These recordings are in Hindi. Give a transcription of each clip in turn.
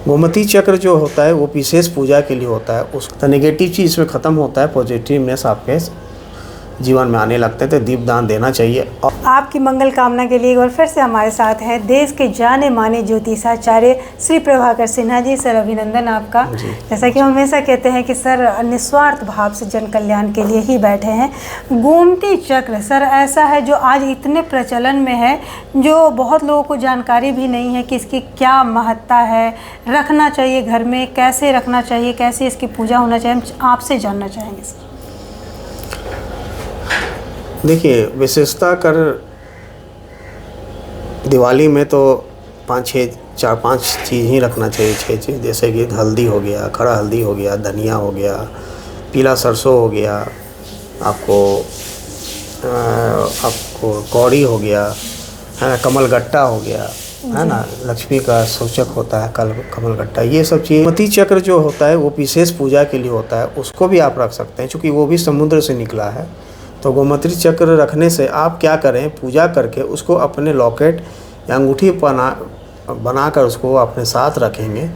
गोमती चक्र जो होता है वो विशेष पूजा के लिए होता है। उसका नेगेटिव चीज़ इसमें ख़त्म होता है, पॉजिटिवनेस आपके जीवन में आने लगते हैं, तो दीपदान देना चाहिए। और आपकी मंगल कामना के लिए एक बार फिर से हमारे साथ हैं देश के जाने माने ज्योतिषाचार्य श्री प्रभाकर सिन्हा जी। सर अभिनंदन आपका। जैसा कि हम हमेशा कहते हैं कि सर निस्वार्थ भाव से जन कल्याण के लिए ही बैठे हैं। गोमती चक्र सर ऐसा है जो आज इतने प्रचलन में है, जो बहुत लोगों को जानकारी भी नहीं है कि इसकी क्या महत्ता है, रखना चाहिए घर में, कैसे रखना चाहिए, कैसे इसकी पूजा होना चाहिए, हम आपसे जानना चाहेंगे सर। देखिए, विशेषता कर दिवाली में तो 4-5 चीज़ ही रखना चाहिए, 6 चीज़, जैसे कि हल्दी हो गया, खड़ा हल्दी हो गया, धनिया हो गया, पीला सरसों हो गया, आपको कौड़ी हो गया, है ना, कमलगट्टा हो गया, है ना, लक्ष्मी का सूचक होता है कमलगट्टा। ये सब चीज़। गोमती चक्र जो होता है वो विशेष पूजा के लिए होता है, उसको भी आप रख सकते हैं, क्योंकि वो भी समुद्र से निकला है। तो गोमती चक्र रखने से आप क्या करें, पूजा करके उसको अपने लॉकेट या अंगूठी बनाकर उसको अपने साथ रखेंगे,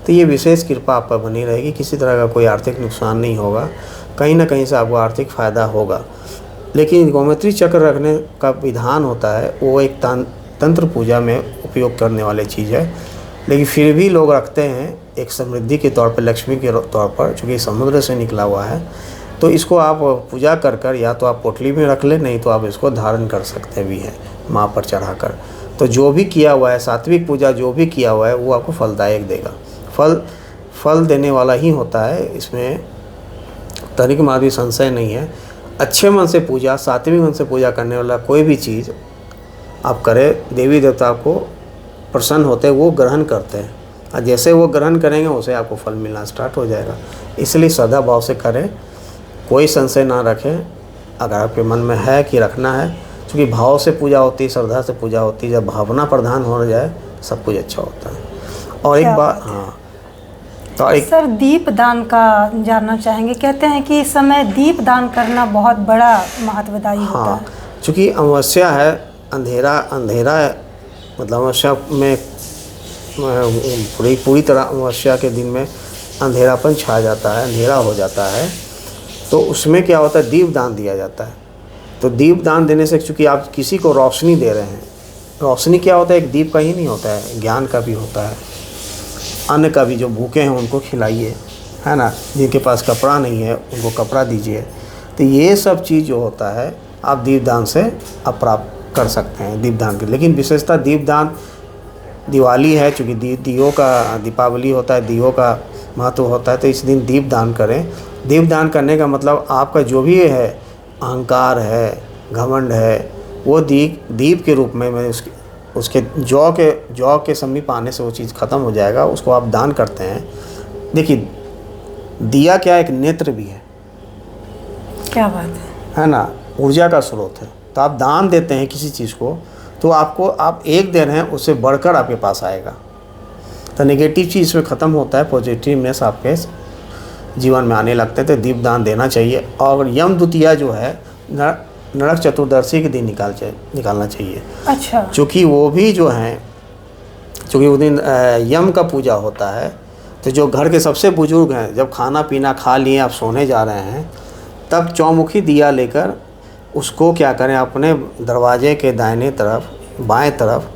तो ये विशेष कृपा आप पर बनी रहेगी। किसी तरह का कोई आर्थिक नुकसान नहीं होगा, कहीं ना कहीं से आपको आर्थिक फ़ायदा होगा। लेकिन गोमती चक्र रखने का विधान होता है वो एक तंत्र पूजा में उपयोग करने वाली चीज़ है, लेकिन फिर भी लोग रखते हैं एक समृद्धि के तौर पर, लक्ष्मी के तौर पर, चूँकि समुद्र से निकला हुआ है। तो इसको आप पूजा कर या तो आप पोटली में रख लें, नहीं तो आप इसको धारण कर सकते भी हैं माँ पर चढ़ाकर। तो जो भी किया हुआ है, सात्विक पूजा जो भी किया हुआ है वो आपको फलदायक देगा, फल देने वाला ही होता है। इसमें तनिक मात्र संशय नहीं है। अच्छे मन से पूजा, सात्विक मन से पूजा करने वाला कोई भी चीज़ आप करें, देवी देवता को प्रसन्न होते वो ग्रहण करते हैं, और जैसे वो ग्रहण करेंगे उसे आपको फल मिलना स्टार्ट हो जाएगा। इसलिए श्रद्धा भाव से करें, कोई संशय ना रखें। अगर आपके मन में है कि रखना है, क्योंकि भाव से पूजा होती है, श्रद्धा से पूजा होती है, जब भावना प्रधान हो जाए सब कुछ अच्छा होता है। और एक बात, हाँ, तो एक सर दीप दान का जानना चाहेंगे। कहते हैं कि इस समय दीप दान करना बहुत बड़ा महत्वदायी होता है। चूँकि अमावस्या है, अंधेरा मतलब अमावस्या में पूरी तरह अमावस्या के दिन में अंधेरापन छा जाता है, अंधेरा हो जाता है, तो उसमें क्या होता है, दीप दान दिया जाता है। तो दीप दान देने से चूँकि आप किसी को रोशनी दे रहे हैं, रोशनी क्या होता है, एक दीप का ही नहीं होता है, ज्ञान का भी होता है, अन्न का भी। जो भूखे हैं उनको खिलाइए, है ना, जिनके पास कपड़ा नहीं है उनको कपड़ा दीजिए। तो ये सब चीज़ जो होता है आप दीपदान से आप प्राप्त कर सकते हैं, दीपदान की। लेकिन विशेषता दीपदान दिवाली है, चूँकि दियों का दीपावली होता है, दियों का महत्व होता है, तो इस दिन दीपदान करें। दीपदान करने का मतलब आपका जो भी है अहंकार है, घमंड है, वो दीप के रूप में उसके जौ के समीप आने से वो चीज़ ख़त्म हो जाएगा। उसको आप दान करते हैं। देखिए, दिया क्या एक नेत्र भी है, क्या बात है ना, ऊर्जा का स्रोत है। तो आप दान देते हैं किसी चीज़ को, तो आप एक दे रहे हैं, उससे बढ़कर आपके पास आएगा। तो नेगेटिव चीज़ इसमें ख़त्म होता है, पॉजिटिवनेस आपके जीवन में आने लगते हैं। तो दीपदान देना चाहिए। और यम द्वितीया जो है नरक चतुर्दशी के दिन निकालना चाहिए। अच्छा। चूँकि वो भी जो हैं, चूँकि उस दिन यम का पूजा होता है, तो जो घर के सबसे बुजुर्ग हैं, जब खाना पीना खा लिए आप सोने जा रहे हैं, तब चौमुखी दिया लेकर उसको क्या करें, अपने दरवाजे के दाहिने तरफ, बाएं तरफ,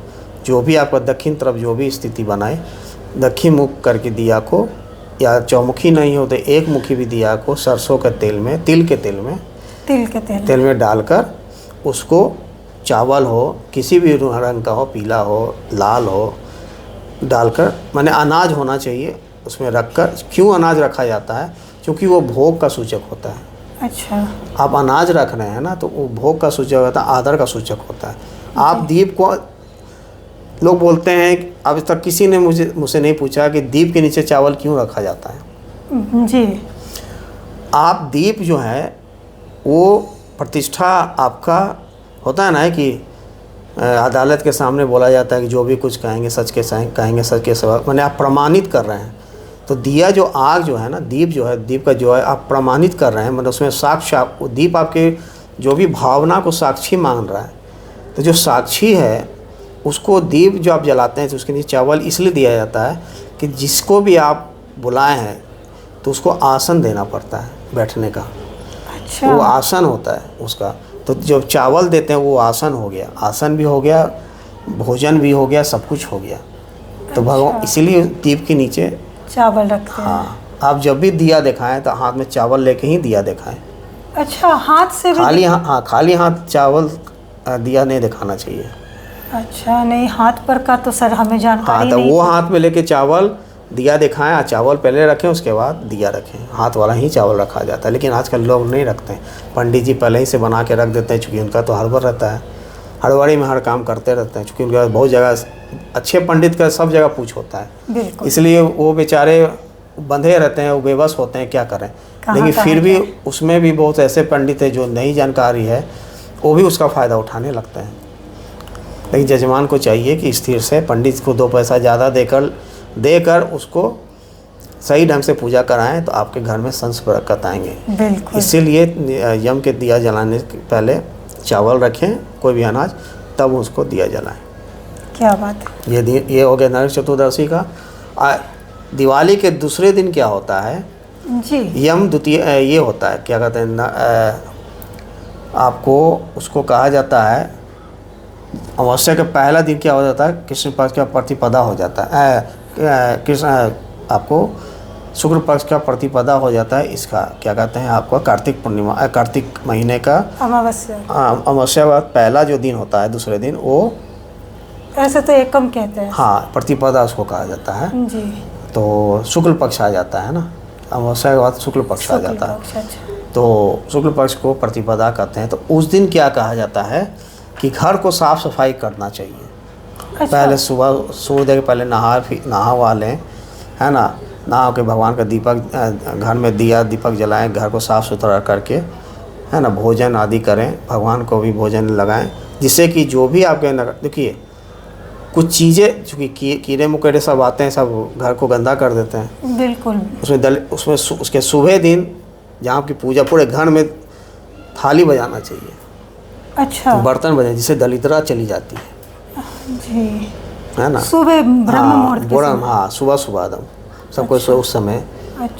जो भी आपका दक्षिण तरफ जो भी स्थिति बनाए, दक्षिण मुख करके दिया को, या चौमुखी नहीं हो तो एक मुखी भी दिया को सरसों के तेल में, तिल के तेल में डालकर उसको, चावल हो, किसी भी रंग का हो, पीला हो, लाल हो, डालकर, माने अनाज होना चाहिए उसमें रखकर। क्यों अनाज रखा जाता है, क्योंकि वो भोग का सूचक होता है। अच्छा। आप अनाज रख रहे हैं ना, तो वो भोग का सूचक होता है, आदर का सूचक होता है। आप दीप को, लोग बोलते हैं, अब तक किसी ने मुझसे नहीं पूछा कि दीप के नीचे चावल क्यों रखा जाता है। जी। आप दीप जो है वो प्रतिष्ठा आपका होता है ना, कि अदालत के सामने बोला जाता है कि जो भी कुछ कहेंगे सच के कहेंगे, सच के सिवा, मैंने आप प्रमाणित कर रहे हैं। तो दिया जो आग जो है ना, दीप जो है, दीप का जो है आप प्रमाणित कर रहे हैं, मतलब उसमें साक्षात वो दीप आपके जो भी भावना को साक्षी मान रहा है। तो जो साक्षी है उसको दीप जो आप जलाते हैं, तो उसके नीचे चावल इसलिए दिया जाता है कि जिसको भी आप बुलाए हैं तो उसको आसन देना पड़ता है बैठने का। अच्छा। वो आसन होता है उसका। तो जब चावल देते हैं वो आसन हो गया, आसन भी हो गया, भोजन भी हो गया, सब कुछ हो गया। तो भगवान इसीलिए दीप के नीचे चावल रखते हैं। हाँ, आप जब भी दिया दिखाएं तो हाथ में चावल लेके ही दिया दिखाएं। अच्छा, हाथ से भी? खाली हाथ चावल दिया नहीं दिखाना चाहिए। अच्छा, नहीं, हाथ पर का तो सर हमें जानकारी हाँ, तो नहीं वो थी। हाथ में लेके चावल दिया दिखाएं, चावल पहले रखें उसके बाद दिया रखें। हाथ वाला ही चावल रखा जाता है, लेकिन आजकल लोग नहीं रखते हैं। पंडित जी पहले ही से बना के रख देते हैं, चूँकि उनका तो हड़बड़ रहता है, हड़बड़ी में हर काम करते रहते हैं। चूँकि उनके बहुत जगह अच्छे पंडित का सब जगह पूछ होता है, बिल्कुल। इसलिए वो बेचारे बंधे रहते हैं, वो बेबस होते हैं, क्या करें। लेकिन फिर भी उसमें भी बहुत ऐसे पंडित हैं जो नई जानकारी है वो भी उसका फ़ायदा उठाने लगते हैं। लेकिन जजमान को चाहिए कि स्थिर से पंडित को 2 पैसा ज़्यादा देकर उसको सही ढंग से पूजा कराएं तो आपके घर में संस बरकत आएंगे। बिल्कुल। इसीलिए यम के दिया जलाने के पहले चावल रखें, कोई भी अनाज, तब उसको दिया जलाएं। क्या बात है। ये हो गया नरक चतुर्दशी का। दिवाली के दूसरे दिन क्या होता है जी? यम द्वितीय ये होता है, क्या कहते हैं आपको उसको कहा जाता है अमावस्या का पहला दिन क्या हो जाता है, कृष्ण पक्ष का प्रतिपदा हो जाता है। कृष्ण आपको शुक्ल पक्ष का प्रतिपदा हो जाता है। इसका क्या कहते हैं आपको कार्तिक पूर्णिमा, कार्तिक महीने का अमावस्या बाद पहला जो दिन होता है, दूसरे दिन, वो ऐसे तो एकम कहते हैं। हाँ, प्रतिपदा उसको कहा जाता है जी। तो शुक्ल पक्ष आ जाता है ना, अमावस्या के बाद शुक्ल पक्ष आ जाता है। अच्छा। तो शुक्ल पक्ष को प्रतिपदा कहते हैं। तो उस दिन क्या कहा जाता है कि घर को साफ़ सफाई करना चाहिए। अच्छा। पहले सुबह सूर्योदय के पहले नहा वा लें, है ना, नहा के भगवान का दीपक, घर में दिया दीपक जलाएं, घर को साफ़ सुथरा करके, है ना, भोजन आदि करें, भगवान को भी भोजन लगाएं, जिससे कि जो भी आपके देखिए कुछ चीज़ें चूँकि कीड़े मकोड़े सब आते हैं, सब घर को गंदा कर देते हैं। बिल्कुल। उसमें उसके सुबह दिन जहाँ आपकी पूजा, पूरे घर में थाली बजाना चाहिए। अच्छा। बर्तन बजाए, जिससे दलिद्रता चली जाती है जी, है ना। सुबह ब्रह्म मुहूर्त के समय। हाँ, सुबह दम सबको अच्छा। उस समय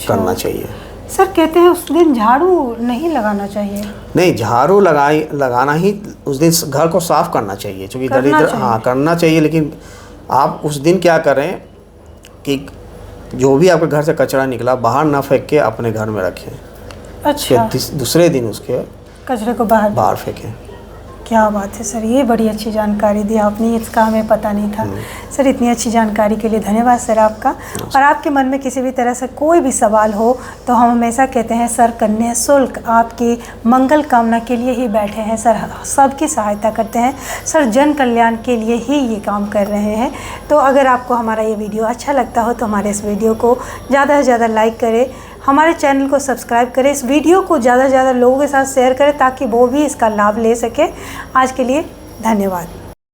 करना चाहिए। सर कहते हैं उस दिन झाड़ू नहीं लगाना चाहिए? नहीं, झाड़ू लगाना ही उस दिन घर को साफ करना चाहिए, क्योंकि दरिद्र, हाँ करना चाहिए। लेकिन आप उस दिन क्या करें कि जो भी आपके घर से कचरा निकला बाहर ना फेंक के अपने घर में रखें। अच्छा। दूसरे दिन उसके कचरे को बाहर फेंकें। क्या बात है सर, ये बड़ी अच्छी जानकारी दी आपने, इसका हमें पता नहीं था। सर इतनी अच्छी जानकारी के लिए धन्यवाद सर आपका। और आपके मन में किसी भी तरह से कोई भी सवाल हो तो हम हमेशा कहते हैं सर निःशुल्क आपकी मंगल कामना के लिए ही बैठे हैं सर, सबकी सहायता करते हैं सर, जन कल्याण के लिए ही ये काम कर रहे हैं। तो अगर आपको हमारा ये वीडियो अच्छा लगता हो तो हमारे इस वीडियो को ज़्यादा से ज़्यादा लाइक करें, हमारे चैनल को सब्सक्राइब करें, इस वीडियो को ज़्यादा से ज़्यादा लोगों के साथ शेयर करें ताकि वो भी इसका लाभ ले सके। आज के लिए धन्यवाद।